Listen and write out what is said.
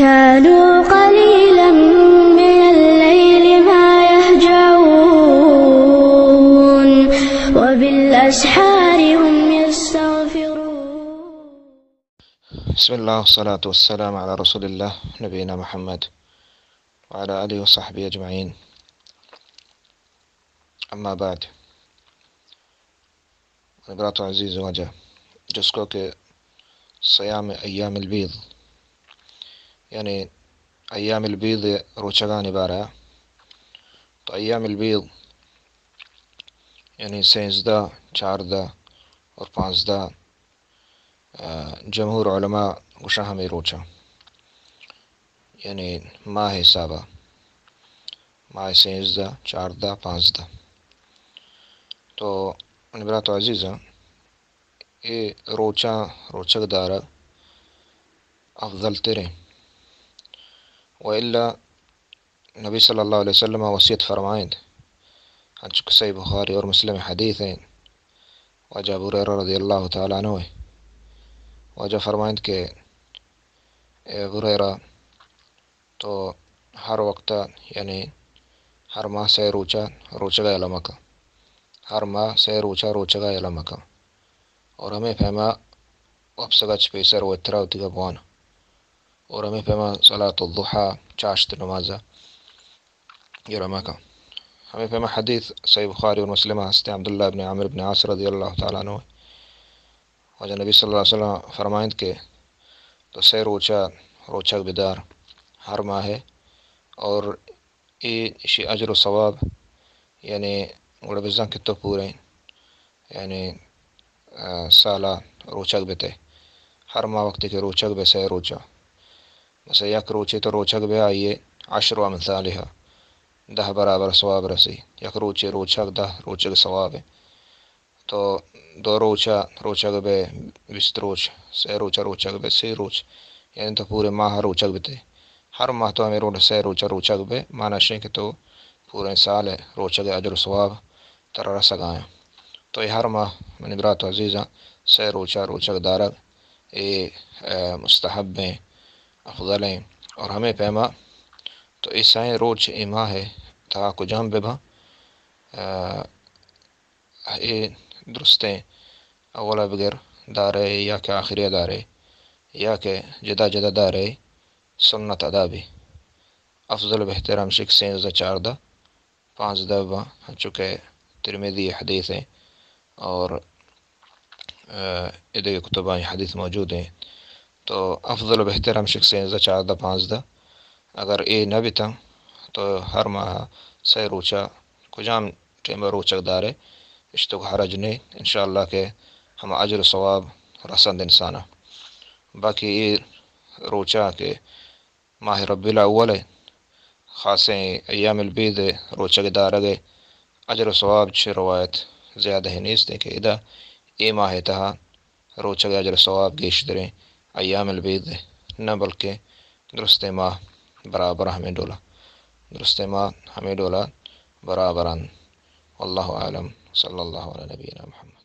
كانوا قليلا من الليل ما يهجعون وبالأسحار هم يستغفرون. بسم الله والصلاة والسلام على رسول الله نبينا محمد وعلى آله وصحبه أجمعين. اما بعد، برات عزیز وجہ جس کو کہ صیام ایام البید یعنی ایام البید روچگان عبارہ، تو ایام البید یعنی 13 14 اور 15 جمہور علماء گشاہ ہمیں روچا یعنی ماہ حسابہ ماہ 13 14 15. تو برات عزیزہ یہ روچک دارہ افضل ترے، وإلا نبی صلی اللہ علیہ وسلم وصیت فرمائیں چونکہ صحیح بخاری اور مسلم حدیث ہیں. وجہ ابو ہریرہ رضی اللہ تعالیٰ عنہ وجہ فرمائیں کہ اے ابو ہریرہ تو ہر وقت یعنی ہر ماہ سے روچگا علمکا، ہر ماہ سے روچگا علمکا، اور ہمیں فہما وابسگچ پیسر و اتراوتی کا بوان، اور ہمیں فہما صلاة الضحا چاشت نمازہ یہ رمکا. ہمیں فہما حدیث صحیح بخاری اور مسلم ہستے عبداللہ بن عامر بن عاص رضی اللہ تعالیٰ عنہ وجہ نبی صلی اللہ علیہ وسلم فرمائیں کہ تو سے روچک بدار ہر ماہ ہے، اور یہ اجر و ثواب یعنی گوڑا بزن کتو پورے یعنی سالہ روچک بتے ہر ماہ وقت کے روچک بے سے روچا مثلا یک روچے تو روچک بے آئیے 10 امثالها 10 برابر ثواب رسی. یک روچک 10 روچک ثواب ہے، تو 2 روچک بے 20 روچ، 3 روچک بے 30 روچ، یعنی تو پورے ماہ روچک بتے ہر ماہ تو ہمیں 3 روچک بے معنی شیں کہ تو پورے سال ہے روچک اجر و ثواب تر رسگایا. تو یہ ہر ماہ من برات عزیزہ 3 روچک دارد یہ مستحب ہیں، افضل ہیں. اور ہمیں پیما تو عیسائیں روچ ماہ ہے تا کجام ببھا یہ درستیں اولا بغیر دارے یا کہ آخریہ دارے یا کہ جدا دارے سنت ادا بھی افضل بہتر ہم شک 13 14 15 با چونکہ ترمذی حدیث ہیں اور ادھر کتبہ حدیث موجود ہیں. تو افضل و بہتر ہم شک 13 14 15 اگر اے نہ بھی تھا تو ہر ماہ 3 روچا کجام ٹیم روچک دارے اشتو حرج نہیں انشاءاللہ کہ ہم اجر و ثواب رسند انسانہ. باقی یہ روچا کہ ماہ ربی الاول ہے خاصیں ایام البید روچک دار گئے اجر و ثواب چھ روایت زیادہ ہے نیست کہ ادا اے ماہ تہا روچک اجر و ثواب گیش دریں ایام البید نہ بلکہ درست ماہ برابر ہمیں ڈولا برابران. واللہ عالم صلی اللہ علیہ نبینا محمد.